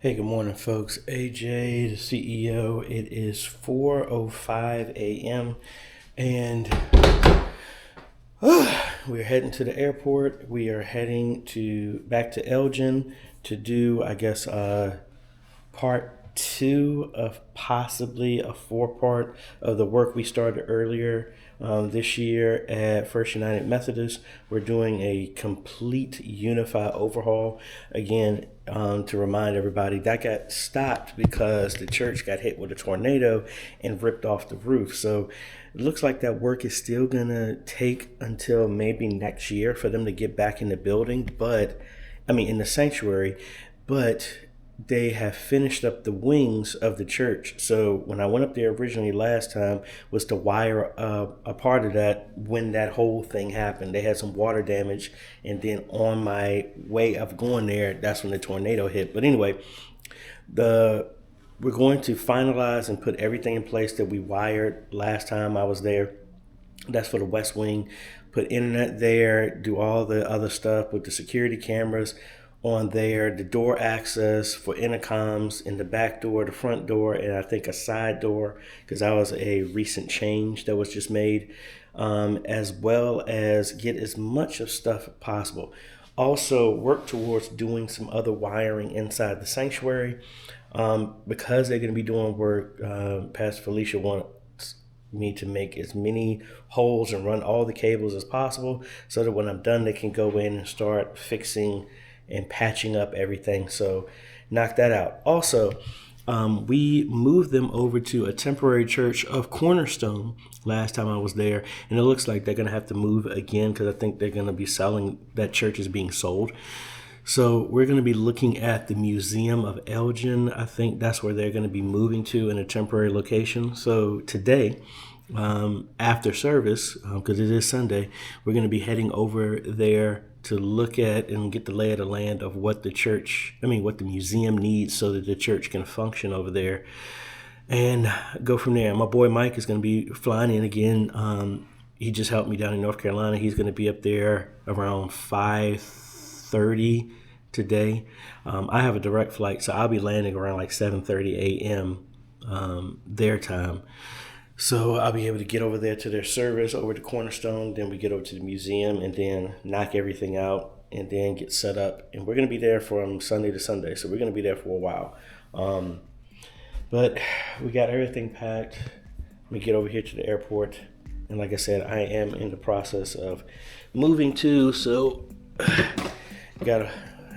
Hey, good morning, folks. AJ, the CEO. It is 4:05 a.m. and we're heading to the airport. We are heading back to Elgin to do, part two of possibly a four-part of the work we started earlier this year at First United Methodist. We're doing a complete Unifi overhaul. Again, to remind everybody, that got stopped because the church got hit with a tornado and ripped off the roof. So it looks like that work is still going to take until maybe next year for them to get back in the building, in the sanctuary. But they have finished up the wings of the church. So when I went up there originally last time was to wire a part of that when that whole thing happened. They had some water damage, and then on my way of going there, that's when the tornado hit. But anyway, we're going to finalize and put everything in place that we wired last time I was there. That's for the West Wing. Put internet there, do all the other stuff with the security cameras on there, the door access for intercoms in the back door, the front door, and I think a side door, because that was a recent change that was just made, as well as get as much of stuff as possible. Also work towards doing some other wiring inside the sanctuary, because they're going to be doing work. Pastor Felicia wants me to make as many holes and run all the cables as possible so that when I'm done, they can go in and start fixing and patching up everything. So knock that out. Also, we moved them over to a temporary church of Cornerstone last time I was there, and it looks like they're going to have to move again because I think they're going to be selling, that church is being sold. So we're going to be looking at the Museum of Elgin. I think that's where they're going to be moving to in a temporary location. So today, after service, because it is Sunday, we're going to be heading over there to look at and get the lay of the land of what what the museum needs so that the church can function over there, and go from there. My boy Mike is going to be flying in again. He just helped me down in North Carolina. He's going to be up there around 5:30 today. I have a direct flight, so I'll be landing around like 7:30 a.m. Their time. So I'll be able to get over there to their service, over to Cornerstone, then we get over to the museum and then knock everything out and then get set up. And we're going to be there from Sunday to Sunday, so we're going to be there for a while. But we got everything packed. We get over here to the airport. And like I said, I am in the process of moving too, so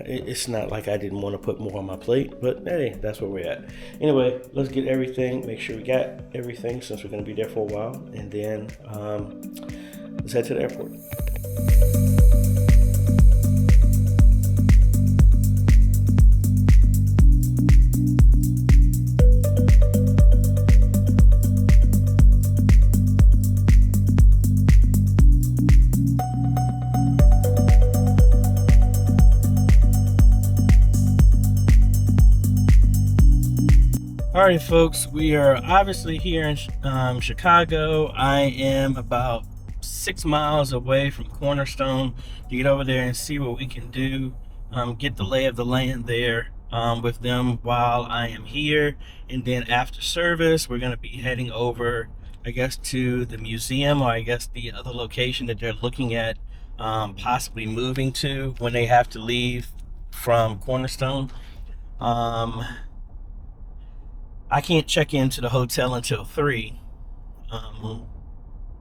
it's not like I didn't want to put more on my plate, but hey, that's where we're at. Anyway, let's get everything, make sure we got everything since we're going to be there for a while, and then let's head to the airport. All right, folks, we are obviously here in Chicago. I am about 6 miles away from Cornerstone to get over there and see what we can do, get the lay of the land there with them while I am here. And then after service, we're going to be heading over, I guess, to the museum, or I guess the other location that they're looking at possibly moving to when they have to leave from Cornerstone. I can't check into the hotel until 3.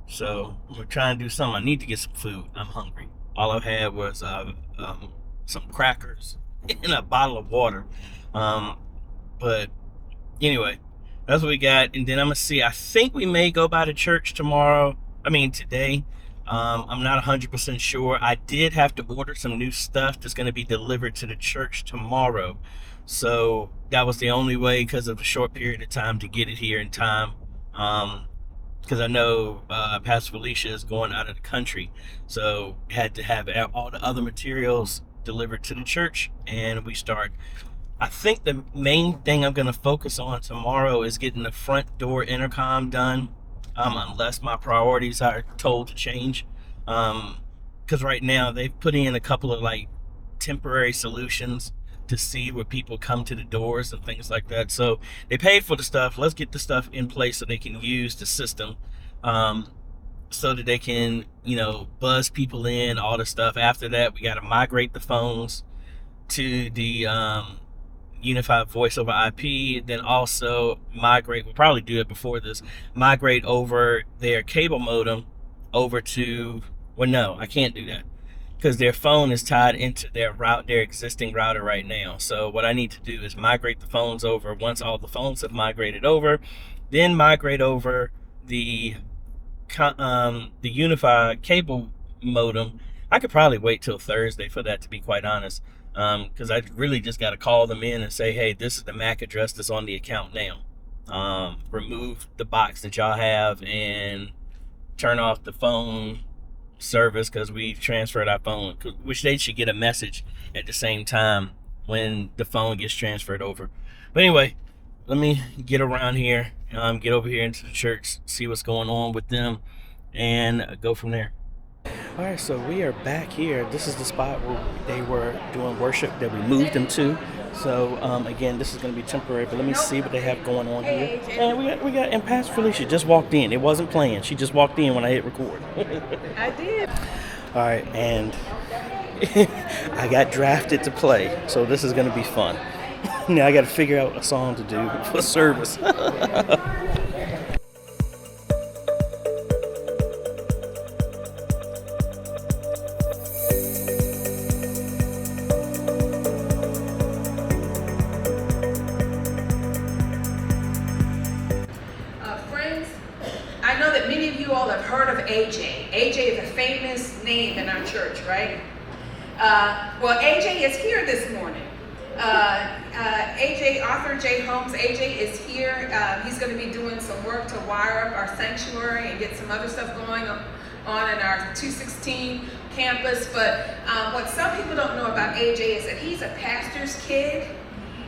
So we're trying to do something. I need to get some food. I'm hungry. All I had was some crackers and a bottle of water. But anyway, that's what we got. And then I'm going to see. I think we may go by the church today. I'm not 100% sure. I did have to order some new stuff that's going to be delivered to the church tomorrow. So that was the only way, because of a short period of time, to get it here in time. Because I know Pastor Felicia is going out of the country. So had to have all the other materials delivered to the church, and we start. I think the main thing I'm going to focus on tomorrow is getting the front door intercom done, unless my priorities are told to change. Because right now they've put in a couple of temporary solutions to see where people come to the doors and things like that. So they paid for the stuff. Let's get the stuff in place so they can use the system, so that they can, buzz people in, all the stuff. After that, we got to migrate the phones to the Unifi voice over IP. Then also migrate, we'll probably do it before this, migrate over their cable modem over to, well, no, I can't do that because their phone is tied into their existing router right now. So what I need to do is migrate the phones over. Once all the phones have migrated over, then migrate over the Unifi cable modem. I could probably wait till Thursday for that, to be quite honest, because I really just got to call them in and say, hey, this is the MAC address that's on the account now. Remove the box that y'all have and turn off the phone service because we transferred our phone, which they should get a message at the same time when the phone gets transferred over. But anyway, let me get around here, get over here into the church, see what's going on with them, and go from there. All right, so we are back here. This is the spot where they were doing worship that we moved them to. So again, this is going to be temporary, but let me see what they have going on here. And we got, and Pastor Felicia just walked in. It wasn't planned. She just walked in when I hit record. I did. All right, and I got drafted to play, so this is going to be fun. Now I got to figure out a song to do for service. AJ is a famous name in our church, right? Well, AJ is here this morning. AJ, author Jay Holmes, AJ is here. He's going to be doing some work to wire up our sanctuary and get some other stuff going on in our 216 campus. But what some people don't know about AJ is that he's a pastor's kid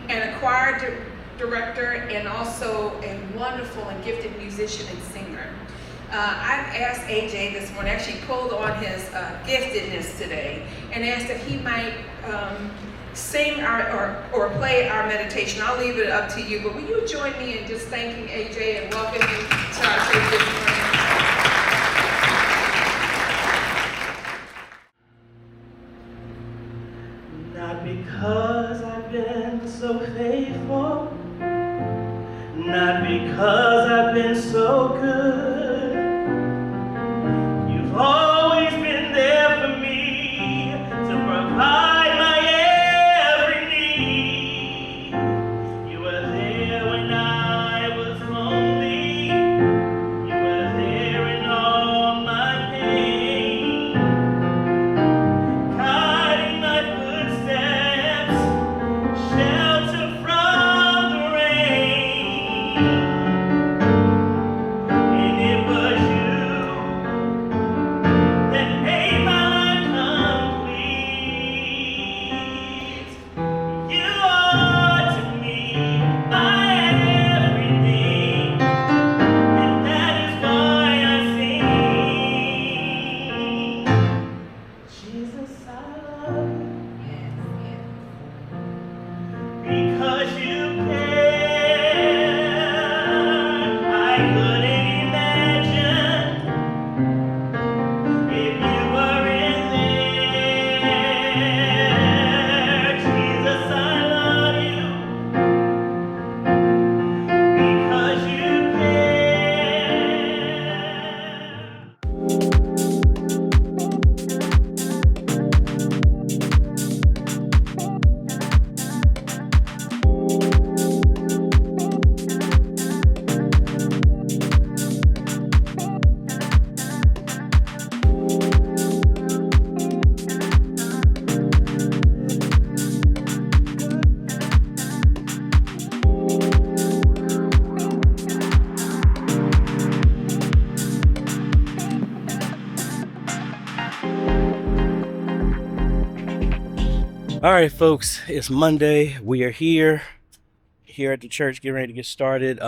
and a choir director and also a wonderful and gifted musician and singer. I've asked AJ this morning, actually pulled on his giftedness today, and asked if he might sing or play our meditation. I'll leave it up to you, but will you join me in just thanking AJ and welcoming him to our church this morning? Not because I've been so faithful, not because I've been so good. You've always been there for me to provide my every need. You were there when I was lonely. You were there in all my pain, guiding my footsteps, shelter from the rain. And it was you that made my life complete. You are to me my everything, and that is why I sing. Jesus, I love you because you care. I couldn't imagine if you weren't there. Jesus, I love you because you All right, folks, it's Monday. We are here. here at the church, getting ready to get started.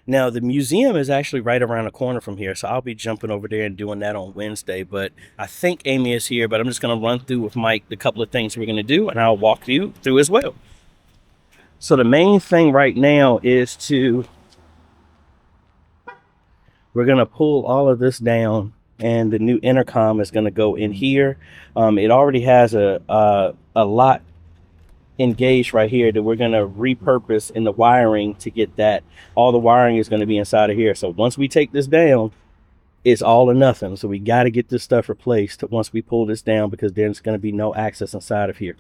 Now the museum is actually right around the corner from here, so I'll be jumping over there and doing that on Wednesday. But I think Amy is here, but I'm just going to run through with Mike the couple of things we're going to do, and I'll walk you through as well. So the main thing right now is we're going to pull all of this down, and the new intercom is going to go in here. It already has a lot engaged right here that we're going to repurpose in the wiring to get that. All the wiring is going to be inside of here. So once we take this down, it's all or nothing. So we got to get this stuff replaced once we pull this down, because there's going to be no access inside of here.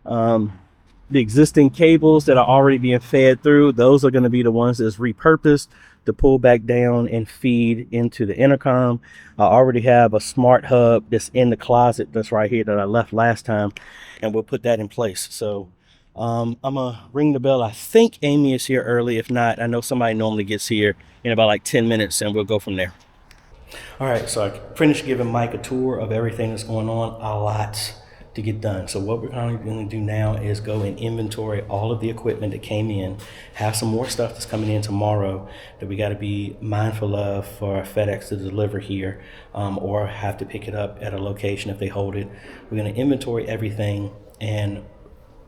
The existing cables that are already being fed through, those are going to be the ones that's repurposed to pull back down and feed into the intercom. I already have a smart hub that's in the closet that's right here that I left last time, and we'll put that in place. So I'm gonna ring the bell. I think Amy is here early. If not, I know somebody normally gets here in about like 10 minutes, and we'll go from there. All right, so I finished giving Mike a tour of everything that's going on. A lot to get done. So what we're going to do now is go and inventory all of the equipment that came in, have some more stuff that's coming in tomorrow that we got to be mindful of for FedEx to deliver here, or have to pick it up at a location if they hold it. We're going to inventory everything and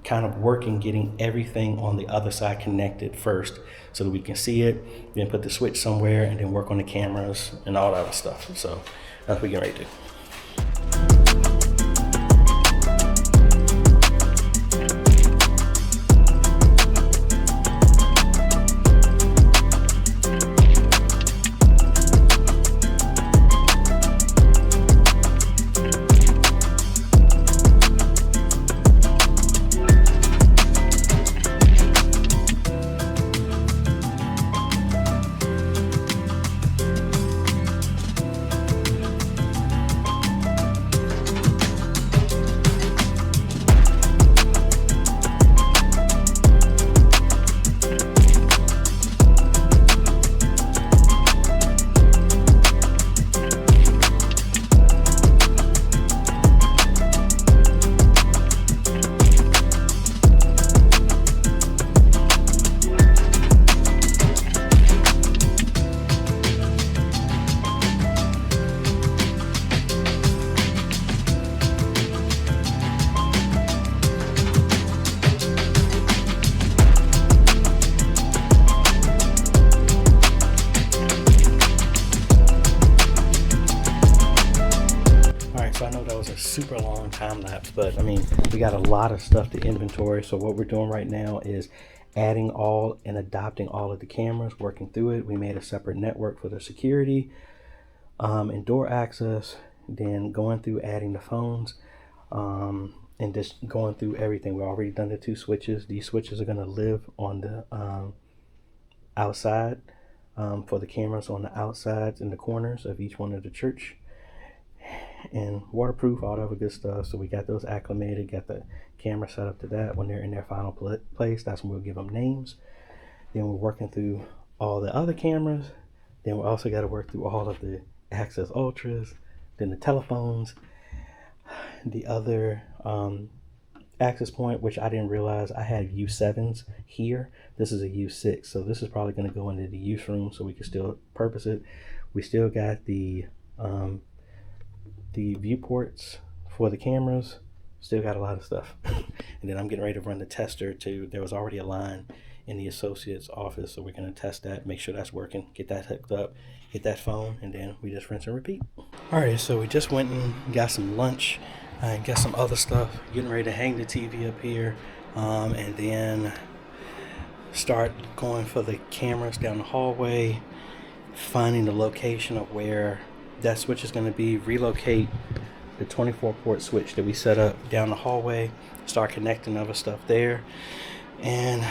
kind of working getting everything on the other side connected first so that we can see it, then put the switch somewhere, and then work on the cameras and all that other stuff. So that's what we're getting ready to do. Super long time lapse, but I mean, we got a lot of stuff to inventory. So what we're doing right now is adding all and adopting all of the cameras, working through it. We made a separate network for the security and door access, then going through adding the phones, and just going through everything. We've already done the 2 switches. These switches are going to live on the outside, for the cameras on the outsides and the corners of each one of the church, and waterproof, all that other good stuff. So we got those acclimated, got the camera set up to that. When they're in their final place, that's when we'll give them names. Then we're working through all the other cameras. Then we also got to work through all of the Access Ultras, then the telephones, the other access point, which I didn't realize I had U7s here. This is a U6, so this is probably going to go into the use room so we can still purpose it. We still got the viewports for the cameras, still got a lot of stuff. And then I'm getting ready to run the tester too. There was already a line in the associate's office, so we're going to test that, make sure that's working, get that hooked up, get that phone, and then we just rinse and repeat. All right, so we just went and got some lunch and got some other stuff, getting ready to hang the TV up here, and then start going for the cameras down the hallway, finding the location of where that switch is going to be, relocate the 24 port switch that we set up down the hallway, start connecting other stuff there, and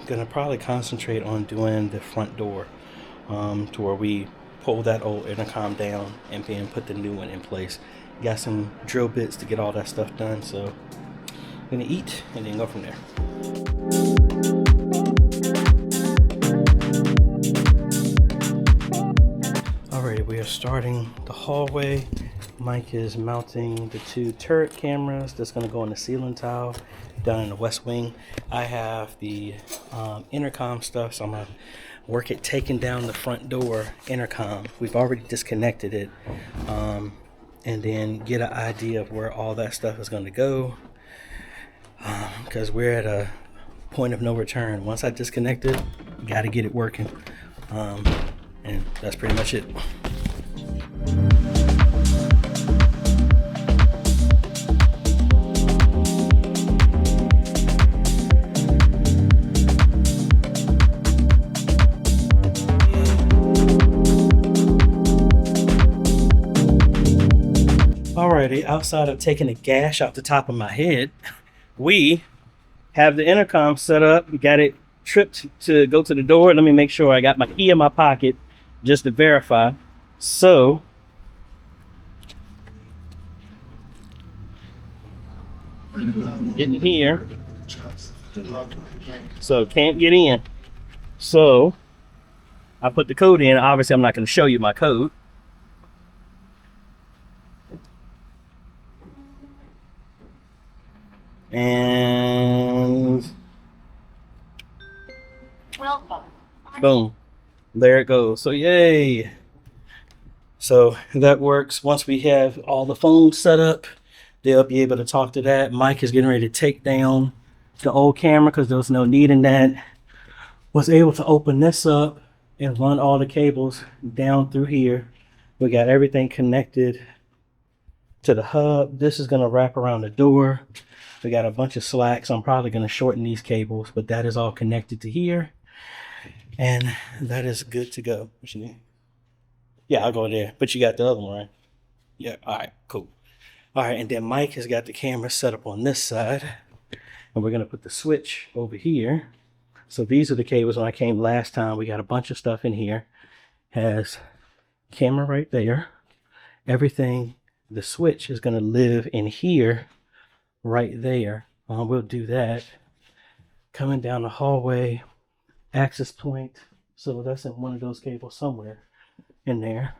going to probably concentrate on doing the front door, to where we pull that old intercom down and then put the new one in place. Got some drill bits to get all that stuff done, so I'm going to eat and then go from there. We are starting the hallway. Mike is mounting the 2 turret cameras that's going to go on the ceiling tile. down in the West Wing. I have the intercom stuff, so I'm gonna work at taking down the front door intercom. We've already disconnected it, and then get an idea of where all that stuff is gonna go, because we're at a point of no return. Once I disconnect it, got to get it working, and that's pretty much it. Alrighty, outside of taking a gash out the top of my head, we have the intercom set up. We got it tripped to go to the door. Let me make sure I got my key in my pocket just to verify. So getting here, so can't get in. So I put the code in. Obviously I'm not going to show you my code. And welcome. Boom, there it goes. So yay. So that works. Once we have all the phones set up, they'll be able to talk to that. Mike is getting ready to take down the old camera because there was no need in that. Was able to open this up and run all the cables down through here. We got everything connected to the hub. This is going to wrap around the door. We got a bunch of slacks. I'm probably going to shorten these cables, but that is all connected to here. And that is good to go. What you need? Yeah, I'll go there. But you got the other one, right? Yeah, all right, cool. All right, and then Mike has got the camera set up on this side. And we're going to put the switch over here. So these are the cables. When I came last time, we got a bunch of stuff in here. Has camera right there. Everything, the switch is going to live in here. Right there. We'll do that. Coming down the hallway, access point. So that's in one of those cables somewhere in there.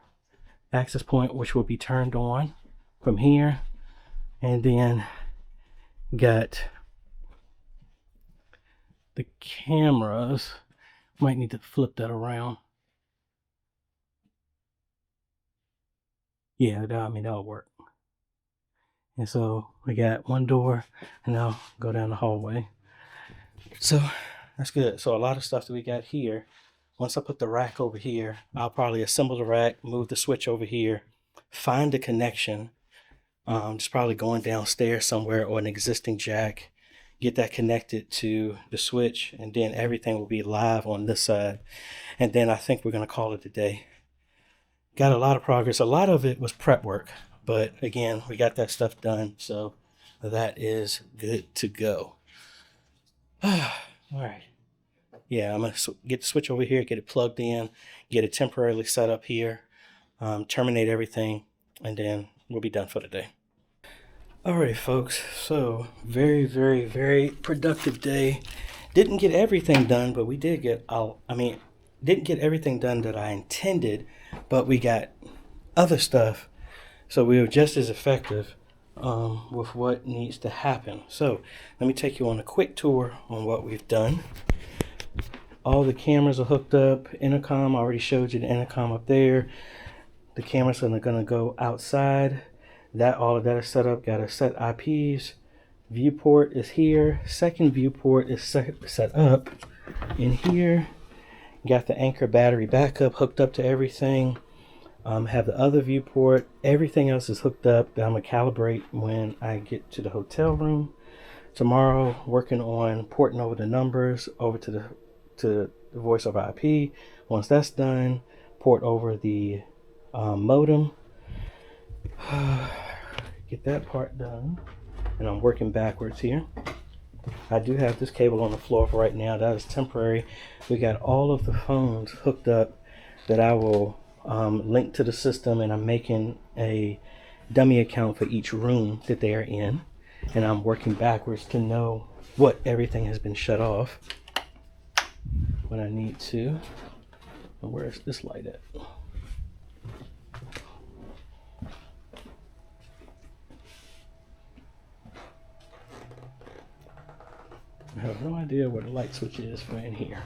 Access point, which will be turned on from here. And then got the cameras. Might need to flip that around. Yeah, that'll work. And so we got one door, and now go down the hallway. So that's good. So a lot of stuff that we got here. Once I put the rack over here, I'll probably assemble the rack, move the switch over here, find the connection. Just probably going downstairs somewhere or an existing jack, get that connected to the switch, and then everything will be live on this side. And then I think we're going to call it a day. Got a lot of progress. A lot of it was prep work. But again, we got that stuff done, so that is good to go. All right. Yeah, I'm going to get the switch over here, get it plugged in, get it temporarily set up here, terminate everything, and then we'll be done for the day. All right, folks. So very, very, very productive day. Didn't get everything done, but we did get, didn't get everything done that I intended, but we got other stuff. So we were just as effective with what needs to happen. So let me take you on a quick tour on what we've done. All the cameras are hooked up. Intercom, I already showed you the intercom up there. The cameras are going to go outside. All of that is set up. Got to set IPs. Viewport is here. Second viewport is set up in here. Got the Anchor battery backup hooked up to everything. Have the other viewport. Everything else is hooked up that I'm going to calibrate when I get to the hotel room. Tomorrow, working on porting over the numbers over to the voice over IP. Once that's done, port over the modem. Get that part done. And I'm working backwards here. I do have this cable on the floor for right now. That is temporary. We got all of the phones hooked up that I will link to the system, and I'm making a dummy account for each room that they are in, and I'm working backwards to know what everything has been shut off when I need to. Where's this light at? I have no idea where the light switch is for in here.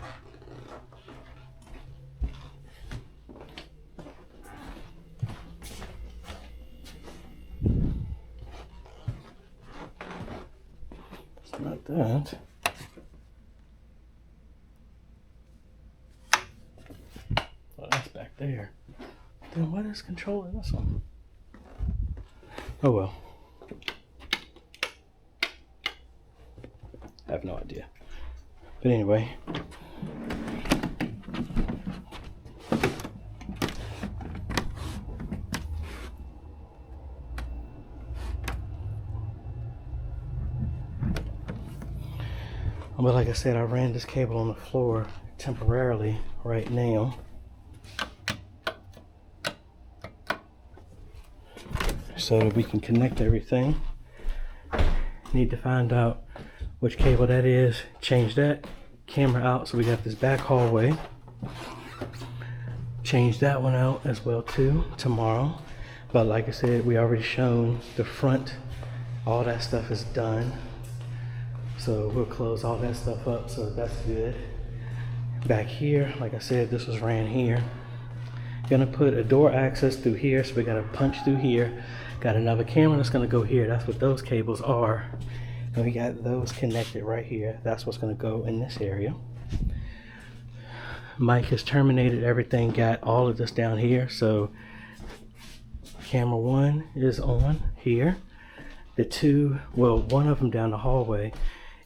It's not that. Oh, that's back there. Then what is controlling this one? Oh well. I have no idea. But anyway. But like I said, I ran this cable on the floor temporarily right now. So that we can connect everything. Need to find out which cable that is. Change that camera out so we got this back hallway. Change that one out as well too tomorrow. But like I said, we already shown the front. All that stuff is done. So we'll close all that stuff up, so that's good. Back here, like I said, this was ran here. Gonna put a door access through here, so we gotta punch through here. Got another camera that's gonna go here. That's what those cables are. And we got those connected right here. That's what's gonna go in this area. Mike has terminated everything, got all of this down here. So camera 1 is on here. The two, well, one of them down the hallway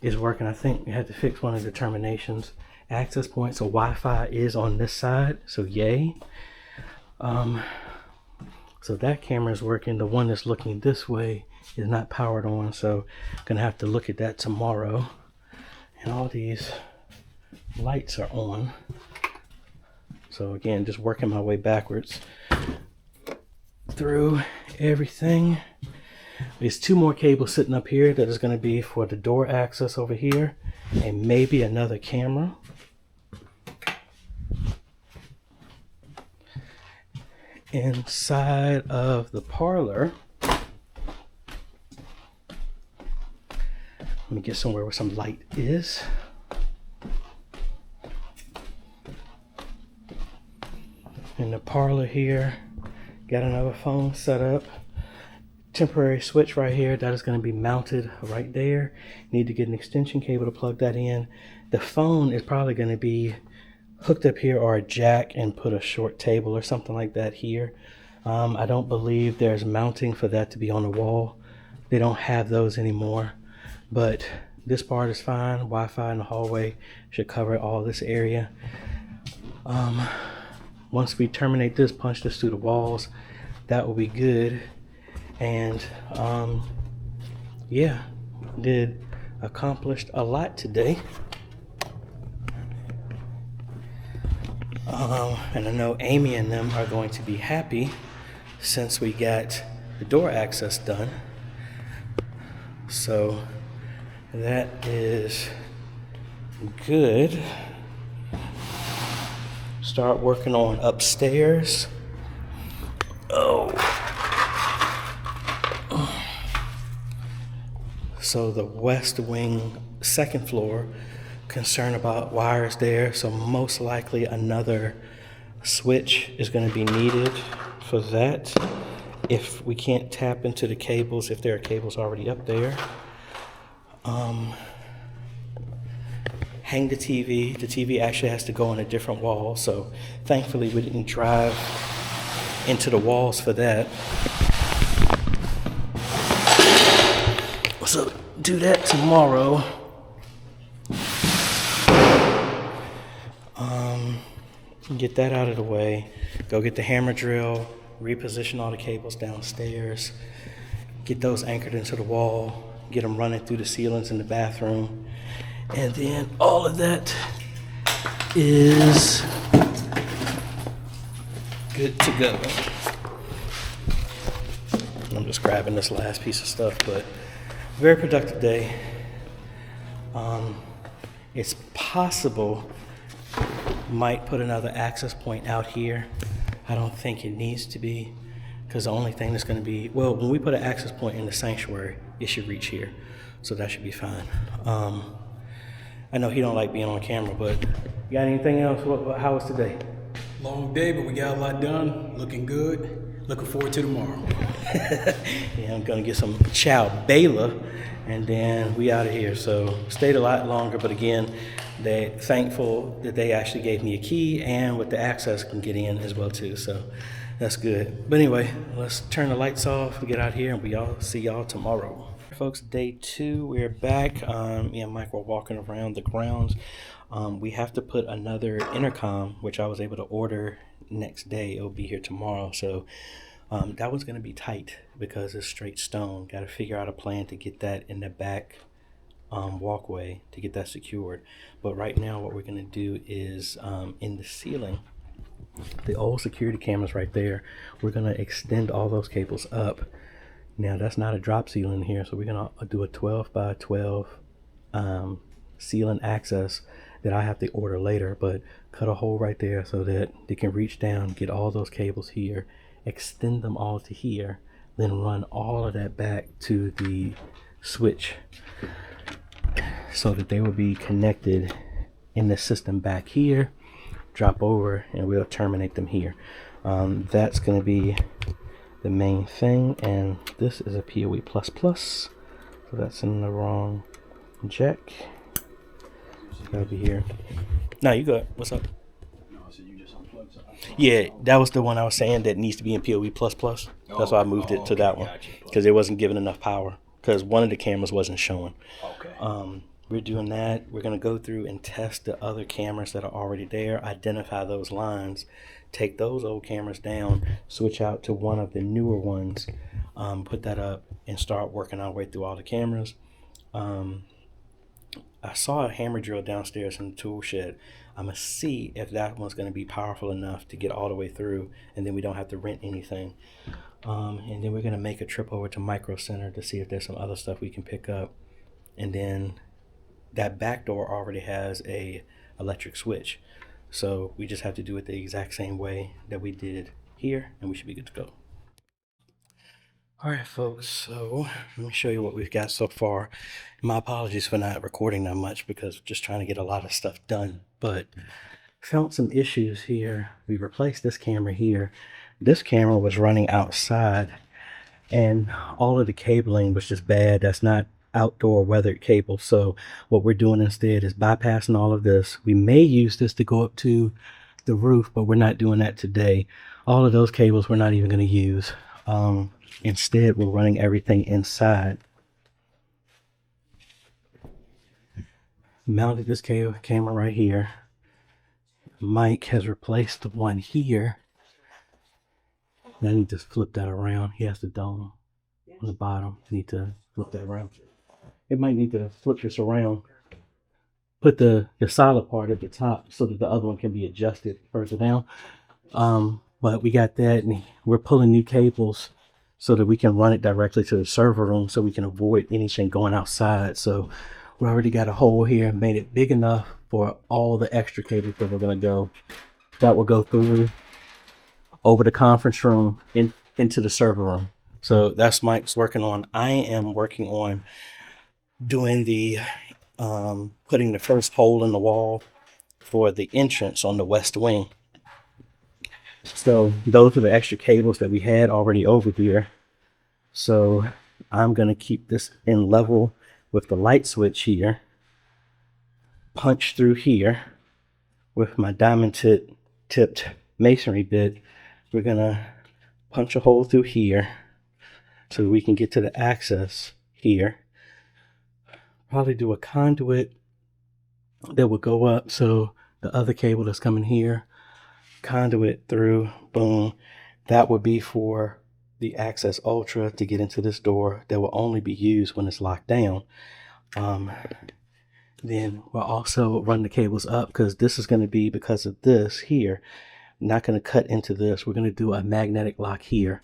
is working. I think we had to fix one of the terminations. Access point, so Wi-Fi is on this side, so yay. So that camera is working. The one that's looking this way is not powered on, so gonna have to look at that tomorrow. And all these lights are on. So again, just working my way backwards through everything. There's 2 more cables sitting up here that is going to be for the door access over here, and maybe another camera. Inside of the parlor, let me get somewhere where some light is. In the parlor here, got another phone set up. Temporary switch right here that is going to be mounted right there. Need to get an extension cable to plug that in. The phone is probably going to be hooked up here, or a jack, and put a short table or something like that here. I don't believe there's mounting for that to be on the wall. They don't have those anymore, but this part is fine. Wi-Fi in the hallway should cover all this area. Once we terminate this, punch this through the walls, that will be good. And yeah, accomplished a lot today. And I know Amy and them are going to be happy since we got the door access done. So that is good. Start working on upstairs. So the west wing, 2nd floor, concerned about wires there. So most likely another switch is going to be needed for that. If we can't tap into the cables, if there are cables already up there. Hang the TV. The TV actually has to go on a different wall. So thankfully we didn't drive into the walls for that. So do that tomorrow. Get that out of the way. Go get the hammer drill, reposition all the cables downstairs, get those anchored into the wall, get them running through the ceilings in the bathroom, and then all of that is good to go. I'm just grabbing this last piece of stuff, but very productive day. It's possible might put another access point out here. I don't think it needs to be, because the only thing that's going to be, well, when we put an access point in the sanctuary, it should reach here, so that should be fine. I know he don't like being on camera, but you got anything else? How was today? Long day, but we got a lot done. Looking good. Looking forward to tomorrow. Yeah, I'm gonna get some chow Bela, and then we out of here. So stayed a lot longer, but again, they thankful that they actually gave me a key, and with the access can get in as well too. So that's good. But anyway, let's turn the lights off, get out here, and we all see y'all tomorrow. Folks, day 2, we're back. Me and Mike were walking around the grounds. We have to put another intercom, which I was able to order next day. It'll be here tomorrow. So that was going to be tight because it's straight stone. Got to figure out a plan to get that in the back walkway to get that secured. But right now what we're going to do is in the ceiling, the old security cameras right there, we're going to extend all those cables up. Now that's not a drop ceiling here, so we're going to do a 12 by 12 ceiling access that I have to order later, but cut a hole right there so that they can reach down, get all those cables here, extend them all to here, then run all of that back to the switch so that they will be connected in the system back here, drop over, and we'll terminate them here. That's going to be the main thing, and this is a PoE++, so that's in the wrong jack. Gotta be here. No, you good. What's up? No, so you just unplugged something. Yeah, that was the one I was saying that needs to be in PoE++. That's why I moved it to that one, because it wasn't giving enough power, because one of the cameras wasn't showing. Okay. We're doing that. We're going to go through and test the other cameras that are already there, identify those lines, take those old cameras down, switch out to one of the newer ones, put that up, and start working our way through all the cameras. I saw a hammer drill downstairs in the tool shed. I'm going to see if that one's going to be powerful enough to get all the way through, and then we don't have to rent anything. And then we're going to make a trip over to Micro Center to see if there's some other stuff we can pick up. And then that back door already has a electric switch. So we just have to do it the exact same way that we did here, and we should be good to go. All right, folks, so let me show you what we've got so far. My apologies for not recording that much because just trying to get a lot of stuff done, but found some issues here. We replaced this camera here. This camera was running outside and all of the cabling was just bad. That's not outdoor weathered cable. So what we're doing instead is bypassing all of this. We may use this to go up to the roof, but we're not doing that today. All of those cables we're not even going to use. Instead, we're running everything inside. Mounted this camera right here. Mike has replaced the one here. I need to flip that around. He has the dome on the bottom. I need to flip that around. It might need to flip this around. Put the solid part at the top so that the other one can be adjusted further down. But we got that, and we're pulling new cables so that we can run it directly to the server room so we can avoid anything going outside. So we already got a hole here, made it big enough for all the extra cables that we're going to go. That will go through over the conference room into the server room. So that's Mike's working on. I am working on doing the putting the first hole in the wall for the entrance on the west wing. So those are the extra cables that we had already over here. So I'm going to keep this in level with the light switch here. Punch through here with my diamond tipped masonry bit. We're going to punch a hole through here so we can get to the access here. Probably do a conduit that will go up so the other cable that's coming here, conduit through, boom. That would be for the Access Ultra to get into this door that will only be used when it's locked down. Then we'll also run the cables up because this is going to be, because of this here, not going to cut into this. We're going to do a magnetic lock here,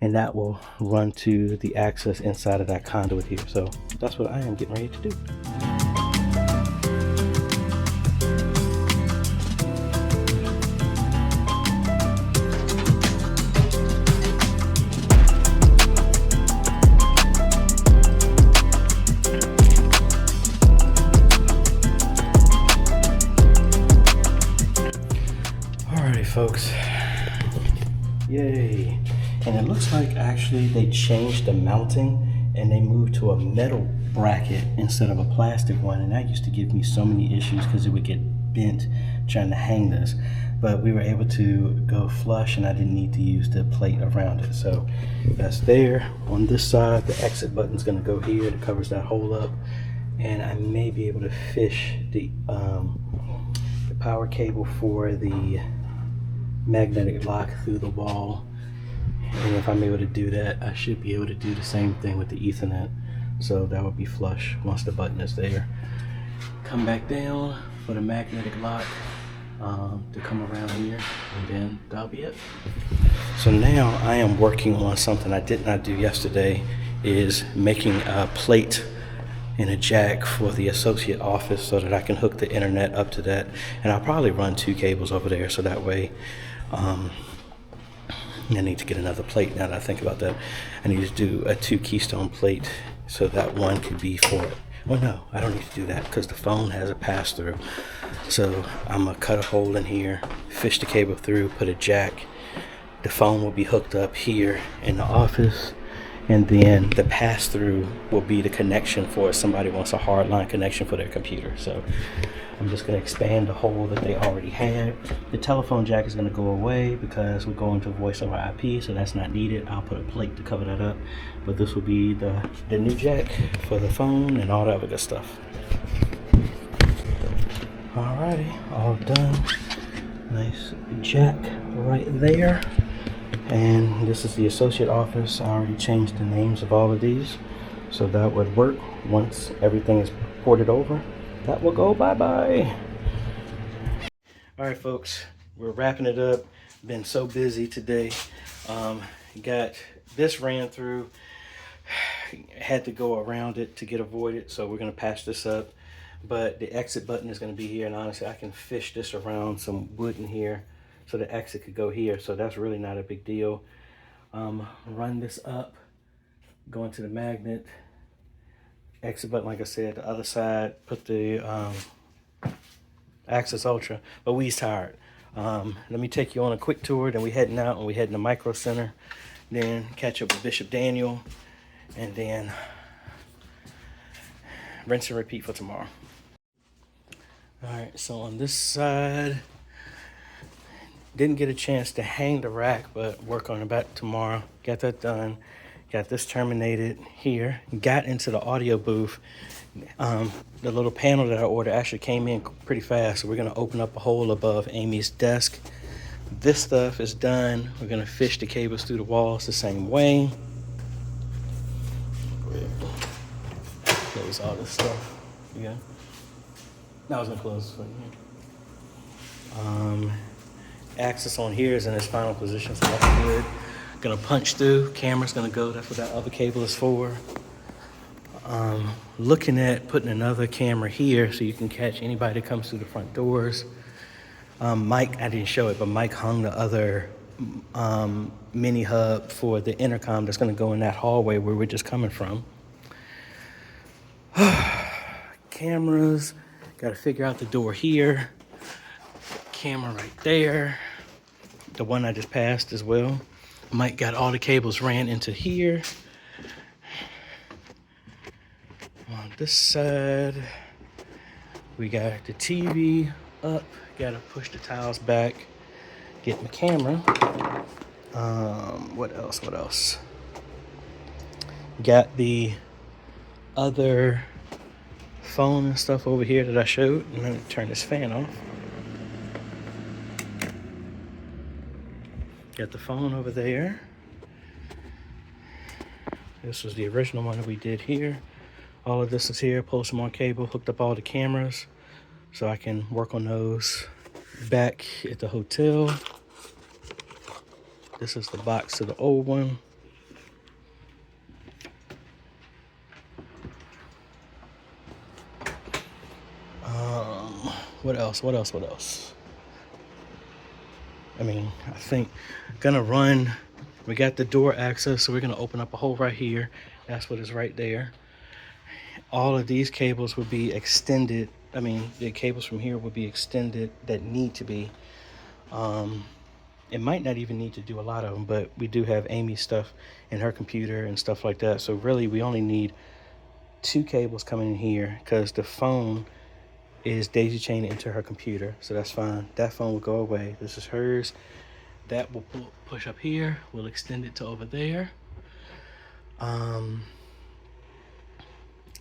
and that will run to the access inside of that conduit here. So that's what I am getting ready to do. folks. Yay. And it looks like actually they changed the mounting and they moved to a metal bracket instead of a plastic one. And that used to give me so many issues because it would get bent trying to hang this. But we were able to go flush and I didn't need to use the plate around it. So that's there. On this side, the exit button's gonna go here. It covers that hole up. And I may be able to fish the power cable for the magnetic lock through the wall. And if I'm able to do that, I should be able to do the same thing with the Ethernet. So that would be flush once the button is there. Come back down for the magnetic lock to come around here, and then that'll be it. So now I am working on something I did not do yesterday, is making a plate and a jack for the associate office so that I can hook the internet up to that. And I'll probably run 2 cables over there so that way I need to get another plate now that I think about that. I need to do a 2 keystone plate so that one could be for it. Well, no, I don't need to do that because the phone has a pass through. So I'm gonna cut a hole in here, fish the cable through, put a jack. The phone will be hooked up here in the office. And then the pass-through will be the connection for if somebody wants a hardline connection for their computer. So I'm just going to expand the hole that they already had. The telephone jack is going to go away because we're going to voice over IP, so that's not needed. I'll put a plate to cover that up. But this will be the new jack for the phone and all that other good stuff. Alrighty, all done. Nice jack right there. And this is the associate office. I already changed the names of all of these, so that would work. Once everything is ported over, that will go bye-bye. All right, folks, we're wrapping it up. Been so busy today. Got this ran through, had to go around it to get avoided, so we're gonna patch this up. But the exit button is gonna be here, and honestly, I can fish this around some wood in here so the exit could go here, so that's really not a big deal. Run this up, go into the magnet, exit button, like I said, the other side, put the Access Ultra, but we's tired. Let me take you on a quick tour, then we heading out and we heading to Micro Center, then catch up with Bishop Daniel, and then rinse and repeat for tomorrow. All right, so on this side, didn't get a chance to hang the rack, but work on it back tomorrow. Got that done. Got this terminated here. Got into the audio booth. The little panel that I ordered actually came in pretty fast, so we're gonna open up a hole above Amy's desk. This stuff is done. We're gonna fish the cables through the walls the same way. Close all this stuff. Yeah. That was gonna close for you. Access on here is in its final position, so that's good. Gonna punch through, camera's gonna go, that's what that other cable is for. Looking at putting another camera here so you can catch anybody that comes through the front doors. Mike, I didn't show it, but Mike hung the other mini hub for the intercom that's gonna go in that hallway where we're just coming from. Cameras, gotta figure out the door here. Camera right there, the one I just passed as well. Mike got all the cables ran into here. On this side, we got the TV up. Gotta push the tiles back, get my camera. What else? Got the other phone and stuff over here that I showed. I'm gonna turn this fan off. Got the phone over there. This was the original one that we did here. All of this is here, pulled some more cable, hooked up all the cameras so I can work on those back at the hotel. This is the box to the old one. What else? I mean, I think gonna run, we got the door access, so we're gonna open up a hole right here. That's what is right there. All of these cables would be extended. I mean, the cables from here would be extended that need to be. It might not even need to do a lot of them, but we do have Amy's stuff in her computer and stuff like that. So really, we only need 2 cables coming in here because the phone is daisy chained into her computer. So that's fine. That phone will go away. This is hers. That will push up here. We'll extend it to over there.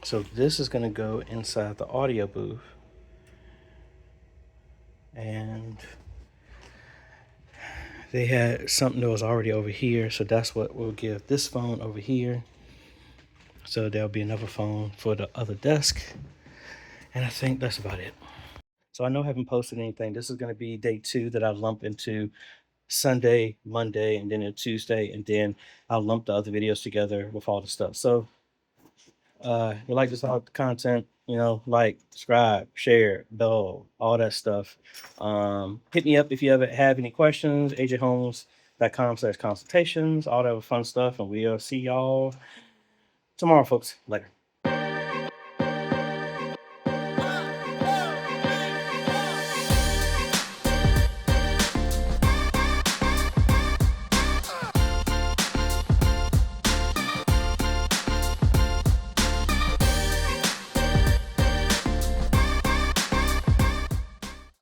So this is going to go inside the audio booth. And they had something that was already over here. So that's what we'll give this phone over here. So there'll be another phone for the other desk. And I think that's about it. So I know I haven't posted anything. This is going to be day 2 that I lump into Sunday, Monday, and then a Tuesday. And then I'll lump the other videos together with all the stuff. So you like this content, like, subscribe, share, bell, all that stuff. Hit me up if you ever have any questions. AJhomes.com/consultations, all that fun stuff. And we'll see y'all tomorrow, folks. Later.